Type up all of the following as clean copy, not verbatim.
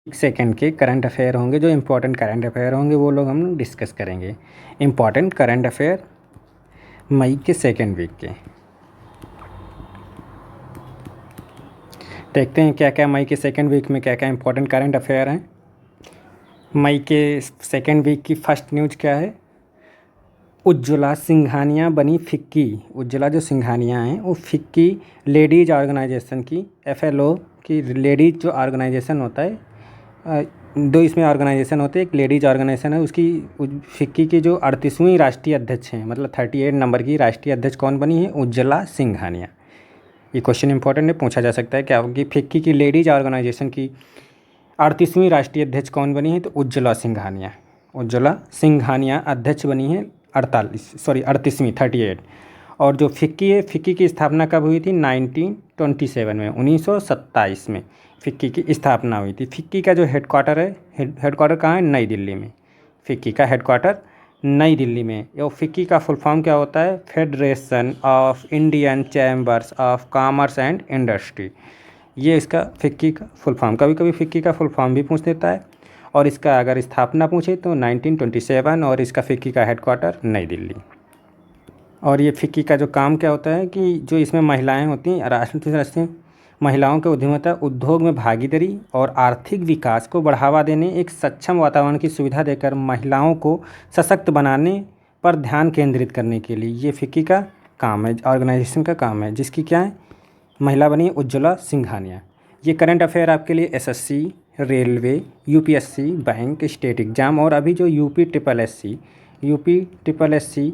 Second के current affair होंगे, जो इम्पोर्टेंट करंट अफेयर होंगे वो लोग हम डिस्कस करेंगे। इम्पोर्टेंट करंट अफेयर मई के सेकंड वीक के। देखते हैं क्या क्या मई के सेकंड वीक में क्या क्या इम्पोर्टेंट करंट अफेयर हैं। मई के सेकंड वीक की फर्स्ट न्यूज़ क्या है? उज्ज्वला सिंघानिया बनी फिक्की। उज्ज्वला जो सिंघानिया हैं वो फिक्की लेडीज़ ऑर्गेनाइजेशन की, FLO की लेडीज़ जो ऑर्गेनाइजेशन होता है, दो इसमें ऑर्गेनाइजेशन होते हैं, एक लेडीज़ ऑर्गेनाइजेशन है, उसकी फिक्की की जो 38वीं राष्ट्रीय अध्यक्ष हैं, मतलब 38 नंबर की राष्ट्रीय अध्यक्ष कौन बनी है? उज्ज्वला सिंघानिया। ये क्वेश्चन इंपॉर्टेंट है, पूछा जा सकता है क्या होगी? फिक्की की लेडीज़ ऑर्गेनाइजेशन की 38वीं राष्ट्रीय अध्यक्ष कौन बनी है? तो उज्ज्वला सिंघानिया। उज्ज्वला सिंघानिया अध्यक्ष बनी है 38वीं 38। और जो फिक्की है, फिक्की की स्थापना कब हुई थी? 1927 में, 1927 में फिक्की की स्थापना हुई थी। फिक्की का जो हेडक्वार्टर है, हेडक्वार्टर कहाँ है? नई दिल्ली में। फिक्की का हेडक्वार्टर नई दिल्ली में। और फिक्की का फुल फॉर्म क्या होता है? Federation of Indian chambers of commerce and industry. ये इसका फिक्की का फुल फॉर्म। कभी कभी फिक्की का फुल फॉर्म भी पूछ देता है, और इसका अगर स्थापना पूछे तो 1927, और इसका फिक्की का हेडक्वार्टर नई दिल्ली। और ये फिक्की का जो काम क्या होता है कि जो इसमें महिलाएं होती हैं, राष्ट्रीय महिलाओं के उद्यमिता, उद्योग में भागीदारी और आर्थिक विकास को बढ़ावा देने, एक सक्षम वातावरण की सुविधा देकर महिलाओं को सशक्त बनाने पर ध्यान केंद्रित करने के लिए ये फिक्की का काम है, ऑर्गेनाइजेशन का काम है, जिसकी क्या है? महिला बनी उज्ज्वला सिंघानिया। ये करंट अफेयर आपके लिए SSC, railway, UPSC, bank, state exam, और अभी जो UP SSC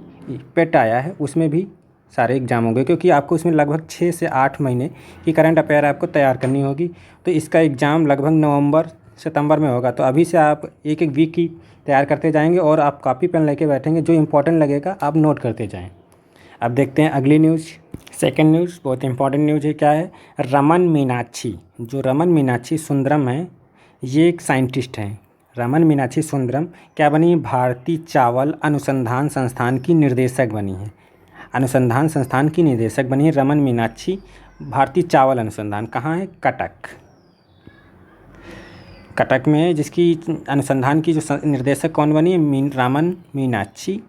पेट आया है उसमें भी सारे एग्ज़ाम होंगे, क्योंकि आपको उसमें लगभग 6 से 8 महीने की करंट अफेयर आपको तैयार करनी होगी। तो इसका एग्ज़ाम लगभग नवंबर सितंबर में होगा। तो अभी से आप एक एक वीक की तैयार करते जाएंगे, और आप कॉपी पेन लेके बैठेंगे, जो इंपॉर्टेंट लगेगा आप नोट करते जाएँ। अब देखते हैं अगली न्यूज़। सेकंड न्यूज़ बहुत इंपॉर्टेंट न्यूज़ है। क्या है? रमन मीनाक्षी। जो रमन मीनाक्षी सुंदरम है, ये एक साइंटिस्ट हैं। रमन मीनाक्षी सुंदरम क्या बनी? भारतीय चावल अनुसंधान संस्थान की निर्देशक बनी है। अनुसंधान संस्थान की निदेशक बनी है रमन मीनाक्षी। भारतीय चावल अनुसंधान कहाँ है? कटक। कटक में है, जिसकी अनुसंधान की जो निर्देशक कौन बनी है? रमन मीनाक्षी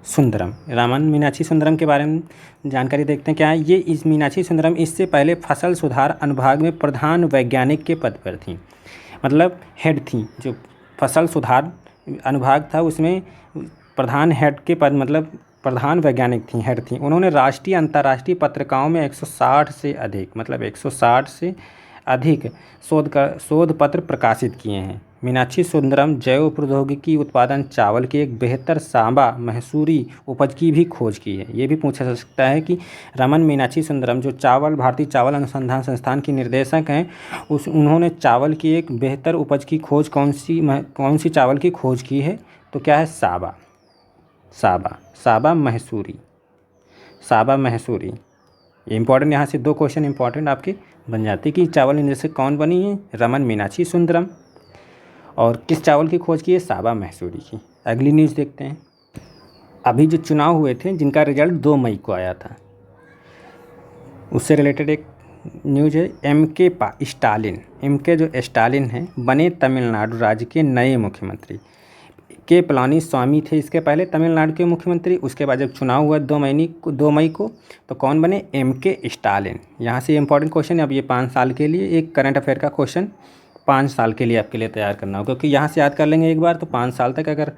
सुंदरम। रामन मीनाक्षी सुंदरम के बारे में जानकारी देखते हैं क्या है। ये इस मीनाक्षी सुंदरम इससे पहले फसल सुधार अनुभाग में प्रधान वैज्ञानिक के पद पर थी, मतलब हेड थी। जो फसल सुधार अनुभाग था उसमें प्रधान हेड के पद, मतलब प्रधान वैज्ञानिक थी, हेड थी। उन्होंने राष्ट्रीय अंतर्राष्ट्रीय पत्रिकाओं में 160 से अधिक, मतलब 160 से अधिक शोध पत्र प्रकाशित किए हैं। मीनाक्षी सुंदरम जैव प्रौद्योगिकी उत्पादन चावल की एक बेहतर सांबा महसूरी उपज की भी खोज की है। ये भी पूछा जा सकता है कि रमन मीनाक्षी सुंदरम जो भारतीय चावल अनुसंधान संस्थान की निर्देशक हैं, उन्होंने चावल की एक बेहतर उपज की खोज कौन सी चावल की खोज की है? तो क्या है? साबा महसूरी। ये इंपॉर्टेंट, यहाँ से 2 क्वेश्चन इंपॉर्टेंट आपके बन जाते कि चावल निर्देशक कौन बनी है? रमन मीनाक्षी सुंदरम। और किस चावल की खोज की है? साबा महसूरी की। अगली न्यूज़ देखते हैं। अभी जो चुनाव हुए थे, जिनका रिजल्ट 2 मई को आया था, उससे रिलेटेड एक न्यूज़ है। MK जो स्टालिन हैं बने तमिलनाडु राज्य के नए मुख्यमंत्री। के पलानीस्वामी थे इसके पहले तमिलनाडु के मुख्यमंत्री। उसके बाद जब चुनाव हुआ 2 मई को, तो कौन बने? MK Stalin. यहाँ से इंपॉर्टेंट क्वेश्चन है। अब ये 5 साल के लिए एक करंट अफेयर का क्वेश्चन 5 साल के लिए आपके लिए तैयार करना होगा, क्योंकि यहाँ से याद कर लेंगे एक बार तो 5 साल तक, अगर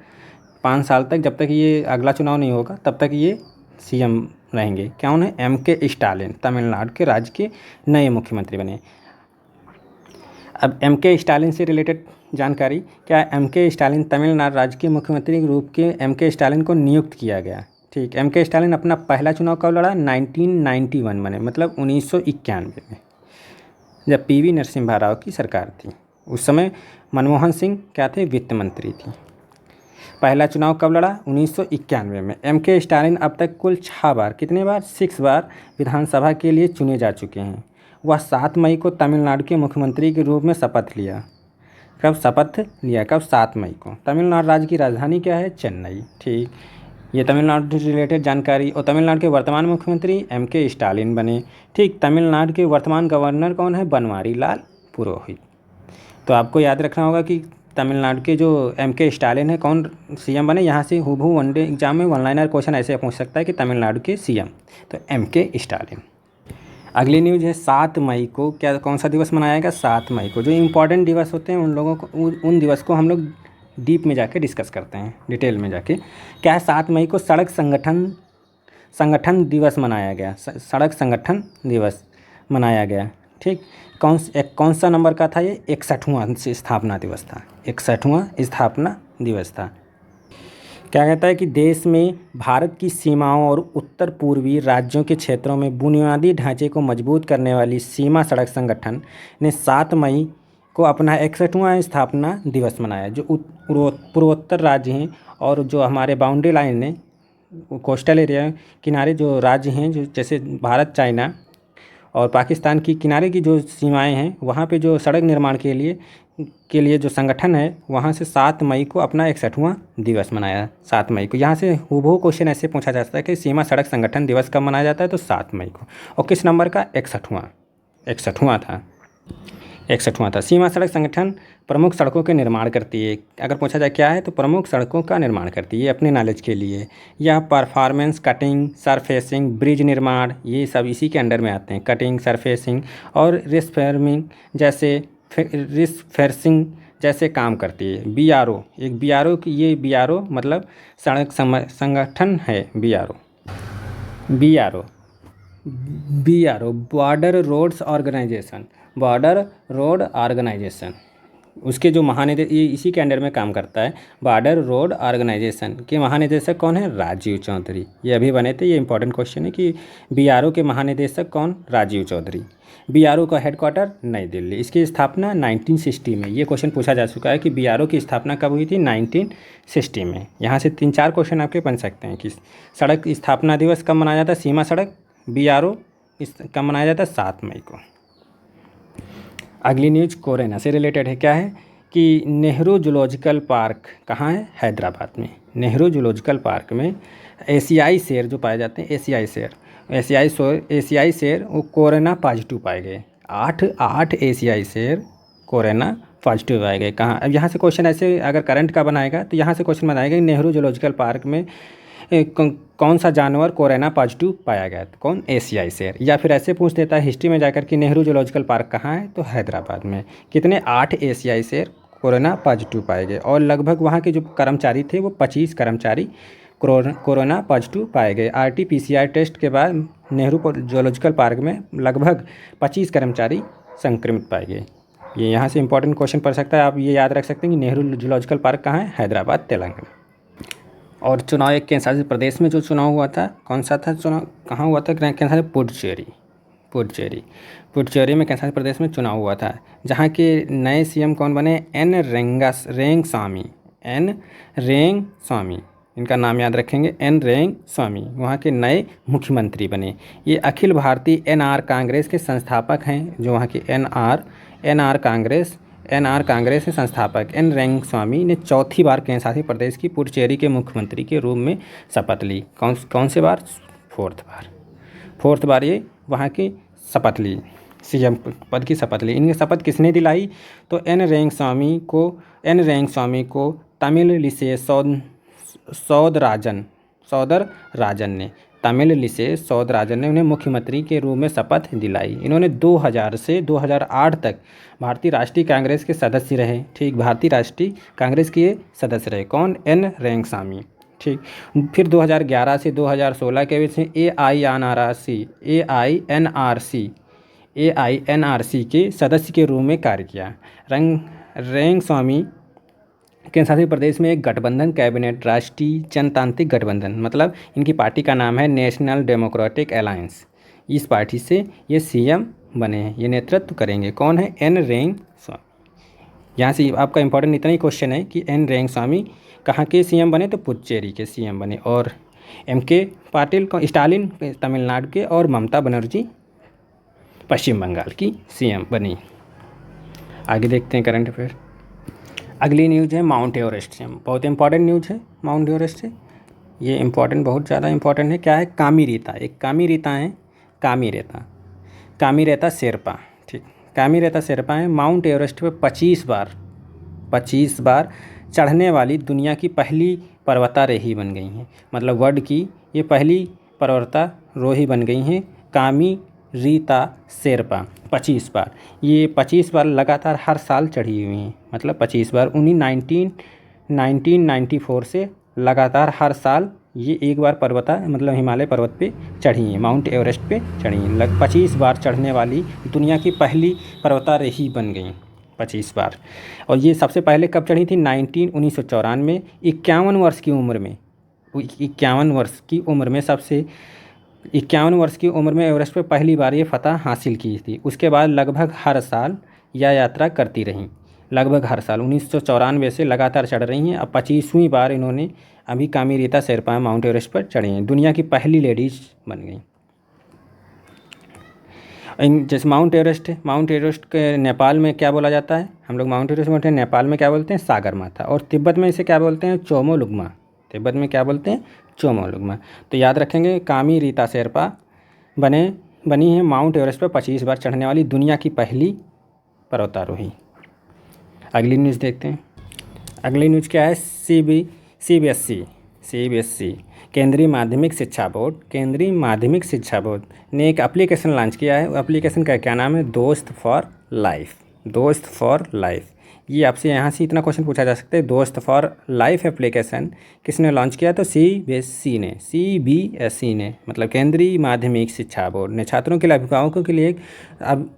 5 साल तक जब तक ये अगला चुनाव नहीं होगा तब तक ये CM रहेंगे। क्या उन्हें? MK स्टालिन तमिलनाडु के राज्य के नए मुख्यमंत्री बने। अब MK स्टालिन से रिलेटेड जानकारी क्या है? MK स्टालिन तमिलनाडु राज्य के मुख्यमंत्री के रूप के MK स्टालिन को नियुक्त किया गया। ठीक, MK स्टालिन अपना पहला चुनाव कब लड़ा? 1991 में, मतलब 1991 में, जब PV नरसिम्हा राव की सरकार थी। उस समय मनमोहन सिंह क्या थे? वित्त मंत्री थी। पहला चुनाव कब लड़ा? 1991 में। MK स्टालिन अब तक कुल 6 बार, कितने बार? 6 बार विधानसभा के लिए चुने जा चुके हैं। वह 7 मई को तमिलनाडु के मुख्यमंत्री के रूप में शपथ लिया। कब शपथ लिया? कब? 7 मई को। तमिलनाडु राज्य की राजधानी क्या है? चेन्नई। ठीक, ये तमिलनाडु से रिलेटेड जानकारी। और तमिलनाडु के वर्तमान मुख्यमंत्री MK स्टालिन बने। ठीक, तमिलनाडु के वर्तमान गवर्नर कौन है? बनवारी लाल पुरोहित। तो आपको याद रखना होगा कि तमिलनाडु के जो M.K. स्टालिन है कौन सीएम बने। यहाँ से हूबहू वनडे एग्जाम में वन लाइनर क्वेश्चन ऐसे पूछ सकता है कि तमिलनाडु के सीएम, तो M.K. स्टालिन। अगली न्यूज़ है 7 मई को क्या कौन सा दिवस मनाया जाएगा। 7 मई को जो इम्पोर्टेंट दिवस होते हैं उन लोगों को उन दिवस को हम लोग डीप में जाके डिस्कस करते हैं, डिटेल में जाके। क्या है, 7 मई को सड़क संगठन दिवस मनाया गया। सड़क संगठन दिवस मनाया गया, ठीक। कौन सा नंबर का था ये? 61वां स्थापना दिवस था। 61वां स्थापना दिवस था। क्या कहता है कि देश में भारत की सीमाओं और उत्तर पूर्वी राज्यों के क्षेत्रों में बुनियादी ढांचे को मजबूत करने वाली सीमा सड़क संगठन ने 7 मई को अपना 61वां स्थापना दिवस मनाया। जो पूर्वोत्तर राज्य हैं और जो हमारे बाउंड्री लाइन है, कोस्टल एरिया किनारे जो राज्य हैं, जो जैसे भारत, चाइना और पाकिस्तान की किनारे की जो सीमाएं हैं, वहाँ पे जो सड़क निर्माण के लिए जो संगठन है, वहाँ से 7 मई को अपना 61वां दिवस मनाया। 7 मई को यहाँ से हूबहू क्वेश्चन ऐसे पूछा जा सकता है कि सीमा सड़क संगठन दिवस कब मनाया जाता है, तो 7 मई को। और किस नंबर का? 61वां था। 61वां था। सीमा सड़क संगठन प्रमुख सड़कों के निर्माण करती है। अगर पूछा जाए क्या है, तो प्रमुख सड़कों का निर्माण करती है। अपने नॉलेज के लिए यह परफॉर्मेंस, कटिंग, सरफेसिंग, ब्रिज निर्माण, ये सब इसी के अंडर में आते हैं। कटिंग, सरफेसिंग और रिसफेर्सिंग जैसे काम करती है। BRO, एक BRO की, ये BRO मतलब सड़क संगठन है। BRO बॉर्डर रोड्स ऑर्गेनाइजेशन, उसके जो महानिदेशक, ये इसी के अंडर में काम करता है। बॉर्डर रोड ऑर्गेनाइजेशन के महानिदेशक कौन है? राजीव चौधरी। ये अभी बने थे, ये इंपॉर्टेंट क्वेश्चन है कि BRO के महानिदेशक कौन? राजीव चौधरी। BRO का हेडक्वार्टर नई दिल्ली। इसकी स्थापना 1960 में। ये क्वेश्चन पूछा जा चुका है कि BRO की स्थापना कब हुई थी? 1960 में। यहाँ से 3-4 क्वेश्चन आपके बन सकते हैं कि सड़क स्थापना दिवस कब मनाया जाता है, सीमा सड़क BRO कब मनाया जाता है? 7 मई को। अगली न्यूज़ कोरोना से रिलेटेड है। क्या है कि नेहरू जूलॉजिकल पार्क कहाँ है? हैदराबाद में। नेहरू जूलॉजिकल पार्क में एशियाई शेर जो पाए जाते हैं, एशियाई शेर वो कोरोना पॉजिटिव पाए गए। 8 एशियाई शेर कोरोना पॉजिटिव पाए गए। कहाँ? अब यहाँ से क्वेश्चन ऐसे अगर करंट का बनाएगा तो यहाँ से क्वेश्चन बनाएगा नेहरू जूलॉजिकल पार्क में कौन सा जानवर कोरोना पॉजिटिव पाया गया? तो कौन? एशियाई शेर। या फिर ऐसे पूछ देता है हिस्ट्री में जाकर कि नेहरू जूलॉजिकल पार्क कहाँ है, तो हैदराबाद में। कितने? 8 एशियाई शेर कोरोना पॉजिटिव पाए गए और लगभग वहाँ के जो कर्मचारी थे वो 25 कर्मचारी कोरोना पॉजिटिव पाए गए। RT-PCR टेस्ट के बाद नेहरू जूलॉजिकल पार्क में लगभग 25 कर्मचारी संक्रमित पाए गए। ये यहाँ से इंपॉर्टेंट क्वेश्चन पड़ सकता है। आप ये याद रख सकते हैं कि नेहरू जूलॉजिकल पार्क कहाँ है? हैदराबाद, तेलंगाना। और चुनाव एक केंद्र शासित प्रदेश में जो चुनाव हुआ था, कौन सा था चुनाव, कहाँ हुआ था? केंद्र शासित पुडुचेरी में केंद्र शासित प्रदेश में चुनाव हुआ था, जहाँ के नए CM कौन बने? एन रेंगस्वामी। इनका नाम याद रखेंगे, एन रेंगस्वामी वहाँ के नए मुख्यमंत्री बने। ये अखिल भारतीय NR कांग्रेस के संस्थापक हैं। जो वहाँ की NR कांग्रेस के संस्थापक एन रेंगस्वामी ने चौथी बार केंद्र शासित प्रदेश की पुडुचेरी के मुख्यमंत्री के रूप में शपथ ली। कौन से बार? 4th बार ये वहाँ की शपथ ली, CM पद की शपथ ली। इनकी शपथ किसने दिलाई? तो एन रेंगस्वामी को तमिल लिसे सौदराजन ने उन्हें मुख्यमंत्री के रूप में शपथ दिलाई। इन्होंने 2000 से 2008 तक भारतीय राष्ट्रीय कांग्रेस के सदस्य रहे। ठीक, भारतीय राष्ट्रीय कांग्रेस के सदस्य रहे। कौन? एन रेंगस्वामी। ठीक, फिर 2011 से 2016 के बीच में AINRC के सदस्य के रूप में कार्य किया। रेंगस्वामी केंद्र शासित प्रदेश में एक गठबंधन कैबिनेट, राष्ट्रीय जनतांत्रिक गठबंधन, मतलब इनकी पार्टी का नाम है नेशनल डेमोक्रेटिक अलायंस। इस पार्टी से ये CM बने हैं। ये नेतृत्व करेंगे। कौन है? एन रेंगस्वामी। यहाँ से आपका इंपॉर्टेंट इतना ही क्वेश्चन है कि एन रेंगस्वामी कहाँ के CM बने? तो पुडुचेरी के CM बने। और MK स्टालिन तमिलनाडु के और ममता बनर्जी पश्चिम बंगाल की CM बनी। आगे देखते हैं करंट अफेयर। अगली न्यूज़ है माउंट एवरेस्ट से। बहुत इंपॉर्टेंट न्यूज़ है माउंट एवरेस्ट से। ये इंपॉर्टेंट, बहुत ज़्यादा इंपॉर्टेंट है। क्या है? कामीरीता। एक कामीरीता है, कामीरेता शेरपा। ठीक, कामी शेरपा हैं माउंट एवरेस्ट पे 25 बार चढ़ने वाली दुनिया की पहली पर्वतारोही बन गई हैं। मतलब वर्ल्ड की ये पहली पर्वतारोही बन गई हैं कामी रीता शेरपा। 25 बार, ये 25 बार लगातार हर साल चढ़ी हुई हैं। मतलब 25 बार, उन्हीं 1994 से लगातार हर साल ये एक बार मतलब हिमालय पर्वत पे चढ़ी हैं, माउंट एवरेस्ट पे चढ़ी हैं। 25 बार चढ़ने वाली दुनिया की पहली पर्वतारोही बन गई 25 बार। और ये सबसे पहले कब चढ़ी थी? 1994, 51 वर्ष की उम्र में। 51 वर्ष की उम्र में 51 वर्ष की उम्र में एवरेस्ट पर पहली बार ये फतह हासिल की थी। उसके बाद लगभग हर साल यह यात्रा करती रहीं, लगभग हर साल 1994 से लगातार चढ़ रही हैं। अब 25वीं बार इन्होंने अभी कामी रीता शेरपा माउंट एवरेस्ट पर चढ़ी हैं, दुनिया की पहली लेडीज बन गई। जैसे माउंट एवरेस्ट के नेपाल में क्या बोला जाता है? हम लोग माउंट एवरेस्ट बोलते हैं, नेपाल में क्या बोलते हैं? सागर माथा। और तिब्बत में इसे क्या बोलते हैं? चोमोलुंगमा। तिब्बत में क्या बोलते हैं? चोमोलुंगमा। तो याद रखेंगे, कामी रीता शेरपा बनी है माउंट एवरेस्ट पर 25 बार चढ़ने वाली दुनिया की पहली पर्वतारोही। अगली न्यूज़ देखते हैं। अगली न्यूज़ क्या है? CBSE केंद्रीय माध्यमिक शिक्षा बोर्ड ने एक एप्लीकेशन लॉन्च किया है। एप्लीकेशन का क्या नाम है? दोस्त फॉर लाइफ। ये आपसे यहाँ से इतना क्वेश्चन पूछा जा सकता है, दोस्त फॉर लाइफ एप्लीकेशन किसने लॉन्च किया? तो CBSE ने, मतलब केंद्रीय माध्यमिक शिक्षा बोर्ड ने छात्रों के लिए, अभिभावकों के लिए, अब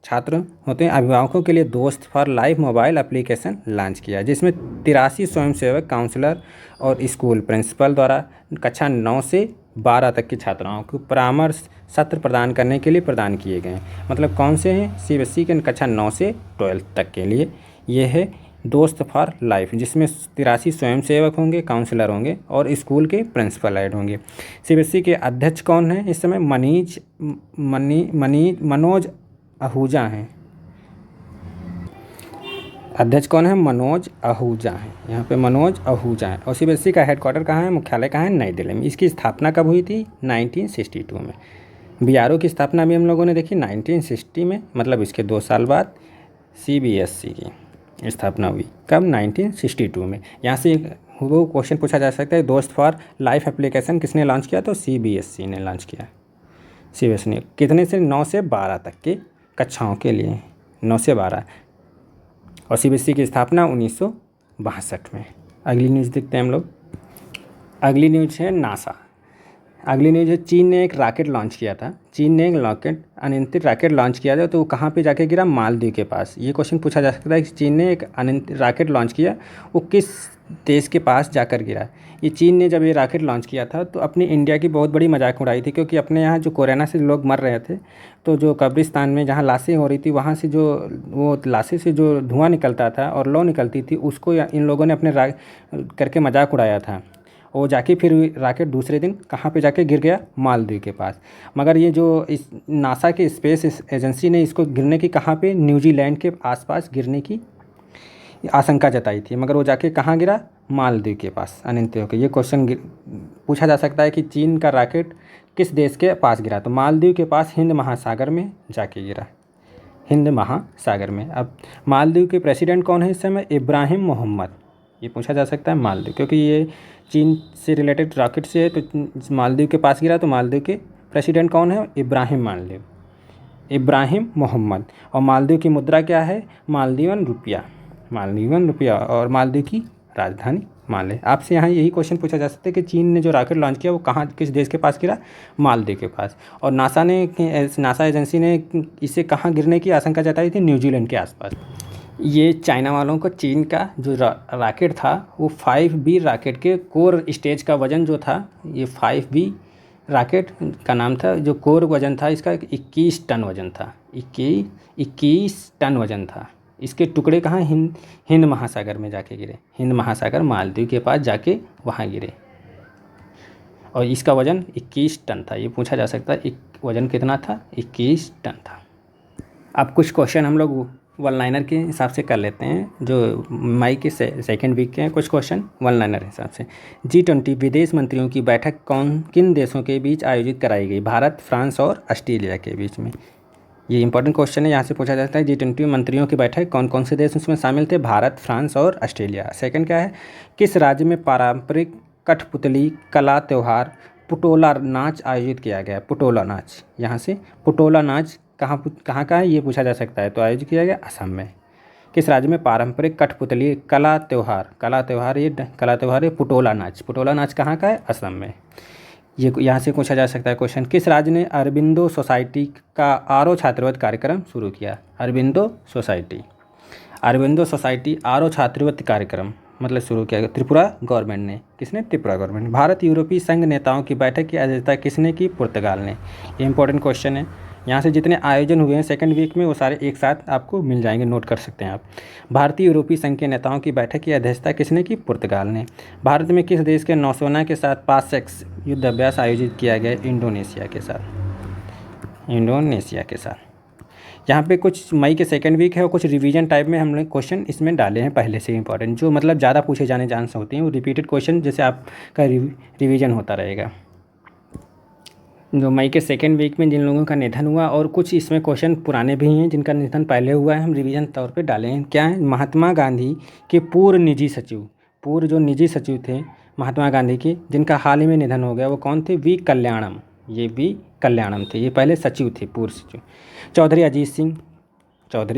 छात्र होते हैं अभिभावकों के लिए दोस्त for life mobile application launch किया, जिसमें 83 स्वयंसेवक, काउंसलर और स्कूल प्रिंसिपल द्वारा कक्षा 9 से 12 तक की छात्राओं को परामर्श सत्र प्रदान करने के लिए प्रदान किए गए। मतलब कौन से हैं? CBSE के कक्षा 9 से 12 तक के लिए ये है दोस्त फॉर लाइफ, जिसमें 83 स्वयंसेवक होंगे, काउंसलर होंगे और स्कूल के प्रिंसिपल हेड होंगे। CBSE के अध्यक्ष कौन हैं इस समय? मनोज आहूजा हैं। अध्यक्ष कौन है? मनोज आहूजा हैं। यहाँ पे मनोज आहूजा हैं। और CBSE का हेडक्वार्टर कहाँ है? मुख्यालय कहाँ है? नई दिल्ली में। इसकी स्थापना कब हुई थी? 1962 में। BRO की स्थापना भी हम लोगों ने देखी 1960 में, मतलब इसके 2 साल बाद CBSE की स्थापना हुई। कब? 1962 में। यहाँ से वो क्वेश्चन पूछा जा सकता है, दोस्त फॉर लाइफ एप्लीकेशन किसने लॉन्च किया? तो CBSE ने लॉन्च किया। CBSE ने कितने से? 9 से 12 तक के कक्षाओं के लिए, 9 से 12। और CBSE की स्थापना 1962 में। अगली न्यूज़ देखते हैं हम लोग। अगली न्यूज़ है नासा। अगली न्यूज़ है, चीन ने एक रॉकेट लॉन्च किया था। अनियंत्रित रॉकेट लॉन्च किया था, तो वो कहाँ पे जाके गिरा? मालदीव के पास। ये क्वेश्चन पूछा जा सकता है कि चीन ने एक अनियंत्रित रॉकेट लॉन्च किया, वो किस देश के पास जाकर गिरा? ये चीन ने जब ये रॉकेट लॉन्च किया था तो अपनी इंडिया की बहुत बड़ी मजाक उड़ाई थी, क्योंकि अपने यहाँ जो कोरोना से लोग मर रहे थे, तो जो कब्रिस्तान में जहाँ लाशें हो रही थी, वहाँ से जो वो लाशें से जो धुआं निकलता था और लौ निकलती थी, उसको इन लोगों ने अपने करके मजाक उड़ाया था। और जाके फिर रॉकेट दूसरे दिन कहाँ पे जाके गिर गया? मालदीव के पास। मगर ये जो इस नासा के स्पेस एजेंसी ने इसको गिरने की कहाँ पे? न्यूजीलैंड के आसपास गिरने की आशंका जताई थी, मगर वो जाके कहाँ गिरा? मालदीव के पास अनियंत्रित होकर। ये क्वेश्चन पूछा जा सकता है कि चीन का रॉकेट किस देश के पास गिरा? तो मालदीव के पास हिंद महासागर में जाके गिरा, हिंद महासागर में। अब मालदीव के प्रेसिडेंट कौन है इस समय? इब्राहिम मोहम्मद। ये पूछा जा सकता है मालदीव, क्योंकि ये चीन से रिलेटेड रॉकेट से है, तो मालदीव के पास गिरा, तो मालदीव के प्रेसिडेंट कौन है? इब्राहिम मोहम्मद। और मालदीव की मुद्रा क्या है? मालदीवन रुपया। और मालदीव की राजधानी माले। आपसे यहाँ यही क्वेश्चन पूछा जा सकता है कि चीन ने जो रॉकेट लॉन्च किया वो कहाँ, किस देश के पास गिरा? मालदीव के पास। और नासा एजेंसी ने इसे कहाँ गिरने की आशंका जताई थी? न्यूजीलैंड के आसपास। ये चाइना वालों को चीन का जो रॉकेट था वो 5B रॉकेट के कोर स्टेज का वज़न जो था, ये 5B रॉकेट का नाम था, जो कोर वज़न था इसका 21 टन वज़न था। 21 टन वज़न था। इसके टुकड़े कहाँ? हिंद महासागर में जाके गिरे। हिंद महासागर मालदीव के पास जाके वहाँ गिरे। और इसका वज़न 21 टन था। ये पूछा जा सकता है वज़न कितना था? 21 टन था। अब कुछ क्वेश्चन हम लोग वन लाइनर के हिसाब से कर लेते हैं, जो मई के सेकेंड वीक के हैं। कुछ क्वेश्चन वन लाइनर हिसाब से। G20 विदेश मंत्रियों की बैठक किन देशों के बीच आयोजित कराई गई? भारत, फ्रांस और ऑस्ट्रेलिया के बीच में। ये इंपॉर्टेंट क्वेश्चन है, यहाँ से पूछा जाता है G20 मंत्रियों की बैठक कौन कौन से देश उसमें शामिल थे? भारत, फ्रांस और ऑस्ट्रेलिया। सेकंड क्या है? किस राज्य में पारंपरिक कठपुतली कला त्यौहार पुटोला नाच आयोजित किया गया? पुटोला नाच, यहाँ से पुटोला नाच कहाँ का है ये पूछा जा सकता है। तो आयोजित किया गया असम में। किस राज्य में पारंपरिक कठपुतली कला त्यौहार ये पुटोला नाच कहाँ का है? असम में। ये यहाँ से पूछा जा सकता है क्वेश्चन, किस राज्य ने अरबिंदो सोसाइटी का छात्रवृत्ति कार्यक्रम शुरू किया? अरबिंदो सोसाइटी छात्रवृत्ति कार्यक्रम मतलब शुरू किया गया त्रिपुरा गवर्नमेंट ने। किसने? त्रिपुरा गवर्नमेंट। भारत यूरोपीय संघ नेताओं की बैठक की अध्यक्षता किसने की? पुर्तगाल ने। ये इंपॉर्टेंट क्वेश्चन है। यहाँ से जितने आयोजन हुए हैं सेकंड वीक में वो सारे एक साथ आपको मिल जाएंगे, नोट कर सकते हैं आप। भारतीय यूरोपीय संघ के नेताओं की बैठक की अध्यक्षता किसने की? पुर्तगाल ने। भारत में किस देश के नौसेना के साथ 5 युद्ध अभ्यास आयोजित किया गया? इंडोनेशिया के साथ। यहाँ पे कुछ मई के सेकंड वीक है और कुछ रिवीजन टाइप में हमने क्वेश्चन इसमें डाले हैं पहले से इंपॉर्टेंट, जो मतलब ज़्यादा पूछे जाने चांस होते हैं, वो रिपीटेड क्वेश्चन जैसे आपका रिवीजन होता रहेगा। जो मई के सेकंड वीक में जिन लोगों का निधन हुआ, और कुछ इसमें क्वेश्चन पुराने भी हैं जिनका निधन पहले हुआ है, हम रिवीजन तौर पे डाले हैं। क्या है? महात्मा गांधी के पूर्व जो निजी सचिव थे महात्मा गांधी के, जिनका हाल ही में निधन हो गया, वो कौन थे? वी कल्याणम थे। ये पहले सचिव थे, पूर्व सचिव। चौधरी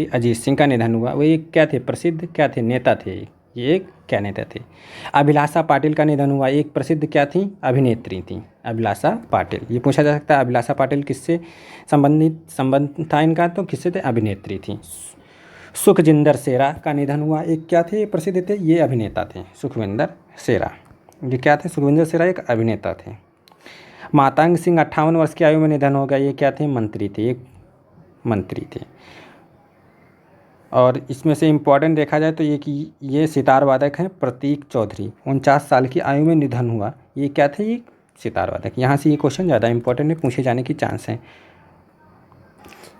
अजीत सिंह का निधन हुआ। वो एक क्या थे? प्रसिद्ध क्या थे? नेता थे। ये एक क्या नेता थे? अभिलाषा पाटिल का निधन हुआ। एक प्रसिद्ध क्या थी? अभिनेत्री थी, अभिलाषा पाटिल। ये पूछा जा सकता है अभिलाषा पाटिल किससे संबंध था इनका? तो किससे थे? अभिनेत्री थी। सुखजिंदर सेरा का निधन हुआ। एक क्या थे? प्रसिद्ध थे, ये अभिनेता थे। सुखविंदर सेरा ये क्या थे? सुखविंदर सेरा एक अभिनेता थे। मातंग सिंह 58 वर्ष की आयु में निधन हो गया। ये क्या थे? मंत्री थे। और इसमें से इम्पॉर्टेंट देखा जाए तो ये सितार वादक हैं प्रतीक चौधरी, 49 साल की आयु में निधन हुआ। ये क्या थे? ये सितार वादक। यहाँ से ये क्वेश्चन ज़्यादा इंपॉर्टेंट है, पूछे जाने की चांस है।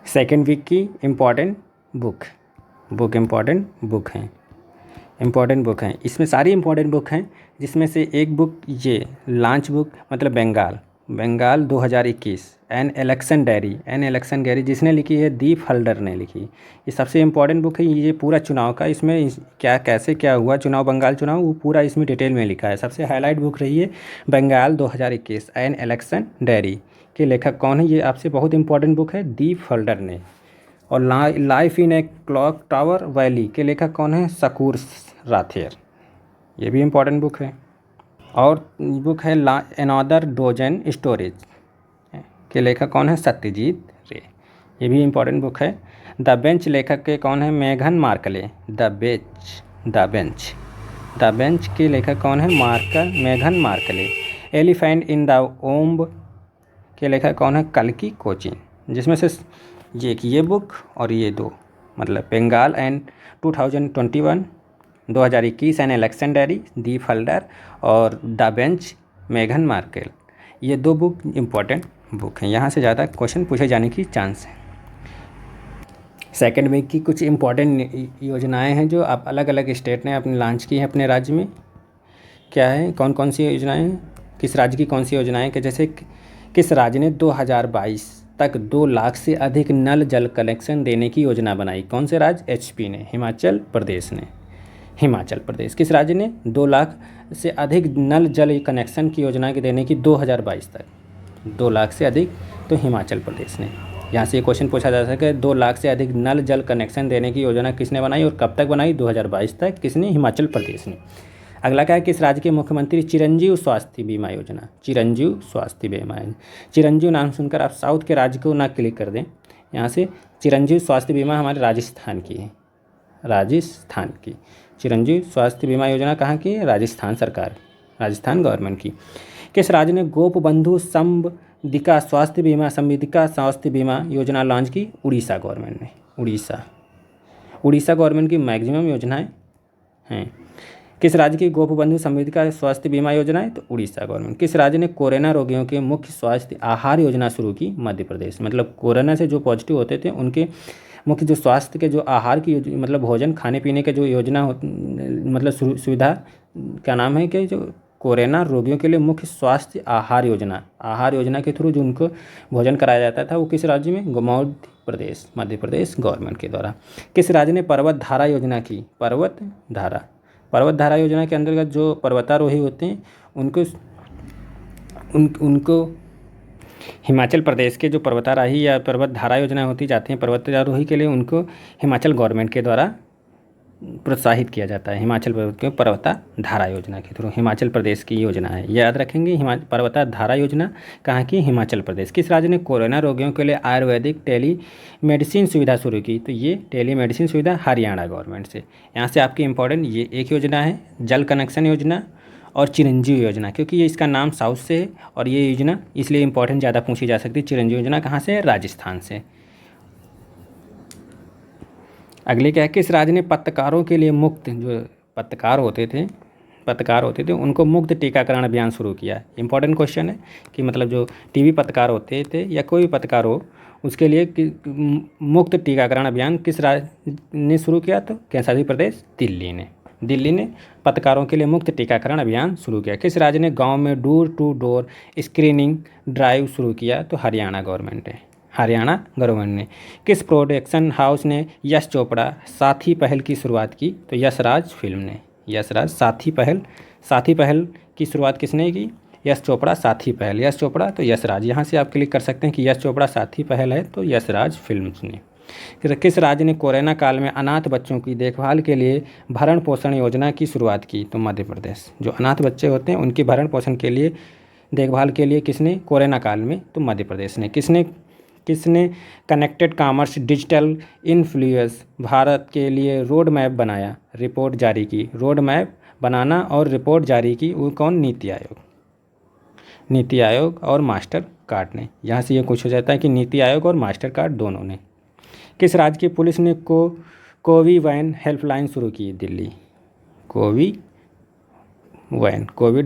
सेकेंड वीक की इम्पॉर्टेंट बुक हैं। इसमें सारी इम्पॉर्टेंट बुक हैं, जिसमें से एक बुक ये लॉन्च बुक मतलब बंगाल 2021 एन इलेक्शन डायरी जिसने लिखी है? दीप हल्डर ने लिखी। ये सबसे इम्पॉर्टेंट बुक है। ये पूरा चुनाव का, इसमें क्या हुआ चुनाव, बंगाल चुनाव, वो पूरा इसमें डिटेल में लिखा है। सबसे हाईलाइट बुक रही है बंगाल 2021 एन इलेक्शन डायरी। के लेखक कौन है? ये आपसे बहुत इंपॉर्टेंट बुक है, दीप हल्डर ने। और life in a clock tower valley के लेखक कौन है? शकूर राथेर। ये भी इम्पॉर्टेंट बुक है। और बुक है अनदर डोजन स्टोरीज के लेखक कौन है? सत्यजीत रे। ये भी इम्पॉर्टेंट बुक है। द बेंच लेखक के कौन है? मेघन मार्कले। द बेंच के लेखक कौन है? मेघन मार्कले। एलिफेंट इन द ओम्ब के लेखक कौन है? कल्की कोचिन। जिसमें से ये बुक और ये दो मतलब Bengal and 2021 an election diary Deep Haldar और द बेंच मेघन मार्केल, ये दो बुक इम्पॉर्टेंट बुक हैं। यहाँ से ज़्यादा क्वेश्चन पूछे जाने की चांस है। सेकेंड वीक की कुछ इम्पॉर्टेंट योजनाएं हैं जो आप अलग अलग स्टेट ने अपने लॉन्च की हैं अपने राज्य में। क्या है? कौन कौन सी योजनाएं, किस राज्य की कौन सी योजनाएं? कि जैसे किस राज्य ने 2022 तक 2 लाख से अधिक नल जल कनेक्शन देने की योजना बनाई? कौन से राज्य? HP ने, हिमाचल प्रदेश। किस राज्य ने 2 लाख से अधिक नल जल कनेक्शन की योजना देने की 2022 तक 2 लाख से अधिक? तो हिमाचल प्रदेश ने। यहाँ से ये क्वेश्चन पूछा जा सकता है 2 लाख से अधिक नल जल कनेक्शन देने की योजना किसने बनाई और कब तक बनाई? 2022 तक। किसने? हिमाचल प्रदेश ने। अगला क्या है? किस राज्य के मुख्यमंत्री चिरंजीव स्वास्थ्य बीमा योजना? चिरंजीव नाम सुनकर आप साउथ के राज्य को ना क्लिक कर दें। यहाँ से चिरंजीव स्वास्थ्य बीमा हमारे राजस्थान की है। चिरंजीव स्वास्थ्य बीमा योजना कहाँ की है? राजस्थान गवर्नमेंट की। किस राज्य ने गोप बंधु समदिका स्वास्थ्य बीमा योजना लॉन्च की? उड़ीसा गवर्नमेंट ने। उड़ीसा गवर्नमेंट की मैक्सिमम योजनाएं हैं। किस राज्य की गोप बंधु समृद्धिका स्वास्थ्य बीमा योजना है? तो उड़ीसा गवर्नमेंट। किस राज्य ने कोरोना रोगियों के मुख्य स्वास्थ्य आहार योजना शुरू की? मध्य प्रदेश। मतलब कोरोना से जो पॉजिटिव होते थे उनके मुख्य जो स्वास्थ्य के जो आहार की मतलब भोजन खाने पीने के जो योजना मतलब सुविधा क्या नाम है कि जो कोरोना रोगियों के लिए मुख्य स्वास्थ्य आहार योजना के थ्रू जो उनको भोजन कराया जाता था वो किस राज्य में? प्रदेश, मध्य प्रदेश गवर्नमेंट के द्वारा। किस राज्य ने पर्वत धारा योजना की? पर्वत धारा योजना के अंतर्गत जो पर्वतारोही होते हैं उनको हिमाचल प्रदेश के जो पर्वतारोही या पर्वत धारा योजना होती जाती हैं पर्वतारोही के लिए, उनको हिमाचल गवर्नमेंट के द्वारा प्रोत्साहित किया जाता है। हिमाचल पर्वत के पर्वता धारा योजना के थ्रू, हिमाचल प्रदेश की योजना है, याद रखेंगे। पर्वता धारा योजना कहाँ की? हिमाचल प्रदेश। किस राज्य ने कोरोना रोगियों के लिए आयुर्वेदिक टेली मेडिसिन सुविधा शुरू की? तो ये टेली मेडिसिन सुविधा हरियाणा गवर्नमेंट से। यहाँ से आपकी इंपॉर्टेंट ये एक योजना है, जल कनेक्शन योजना और चिरंजीवी योजना, क्योंकि ये इसका नाम साउथ से है और ये योजना इसलिए इंपॉर्टेंट ज़्यादा पूछी जा सकती है। चिरंजीवी योजना कहाँ से है? राजस्थान से। अगले क्या है? किस राज्य ने पत्रकारों के लिए मुफ्त, जो पत्रकार होते थे उनको मुफ्त टीकाकरण अभियान शुरू किया? इंपॉर्टेंट क्वेश्चन है कि मतलब जो टीवी पत्रकार होते थे या कोई भी पत्रकार हो उसके लिए मुफ्त टीकाकरण अभियान किस राज्य ने शुरू किया? तो कैसा प्रदेश? दिल्ली ने पत्रकारों के लिए मुफ्त टीकाकरण अभियान शुरू किया। किस राज्य ने गांव में door to door screening drive शुरू किया? तो हरियाणा गवर्नमेंट ने। किस प्रोडक्शन हाउस ने यश चोपड़ा साथी पहल की शुरुआत की? तो यशराज फिल्म ने। साथी पहल की शुरुआत किसने की? यश चोपड़ा साथी पहल। यश चोपड़ा तो यशराज, यहाँ से आप क्लिक कर सकते हैं कि यश चोपड़ा साथी पहल है तो यशराज फिल्म्स ने। किस राज्य ने कोरोना काल में अनाथ बच्चों की देखभाल के लिए भरण पोषण योजना की शुरुआत की? तो मध्य प्रदेश। जो अनाथ बच्चे होते हैं उनकी भरण पोषण के लिए देखभाल के लिए किसने? कोरोना काल में तो मध्य प्रदेश ने। किसने connected commerce digital influence Bharat के लिए रोड मैप बनाया, रिपोर्ट जारी की? रोड मैप बनाना और रिपोर्ट जारी की वो कौन? नीति आयोग और मास्टर कार्ड ने। यहाँ से ये कुछ हो जाता है कि नीति आयोग और मास्टर कार्ड दोनों ने। किस राज्य की पुलिस ने कोविड वैन हेल्पलाइन शुरू की? दिल्ली। कोविड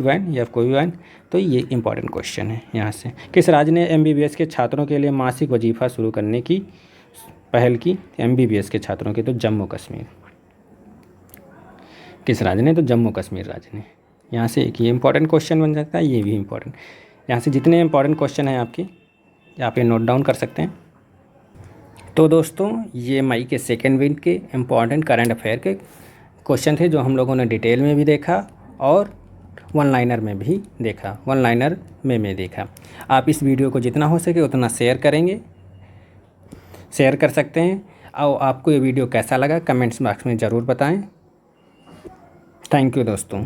वैन, तो ये इंपॉर्टेंट क्वेश्चन है यहाँ से। किस राज्य ने MBBS के छात्रों के लिए मासिक वजीफा शुरू करने की पहल की? MBBS के छात्रों के तो जम्मू कश्मीर। किस राज्य ने? तो जम्मू कश्मीर राज्य ने। यहाँ से एक ये इंपॉर्टेंट क्वेश्चन बन जाता है, ये भी इंपॉर्टेंट। यहाँ से जितने इंपॉर्टेंट क्वेश्चन हैं आपके आप ये नोट डाउन कर सकते हैं। तो दोस्तों ये मई के सेकेंड वीक के इम्पॉर्टेंट करंट अफेयर के क्वेश्चन थे जो हम लोगों ने डिटेल में भी देखा और वन लाइनर में भी देखा, आप इस वीडियो को जितना हो सके उतना शेयर कर सकते हैं। और आपको ये वीडियो कैसा लगा कमेंट्स बॉक्स में ज़रूर बताएं। थैंक यू दोस्तों।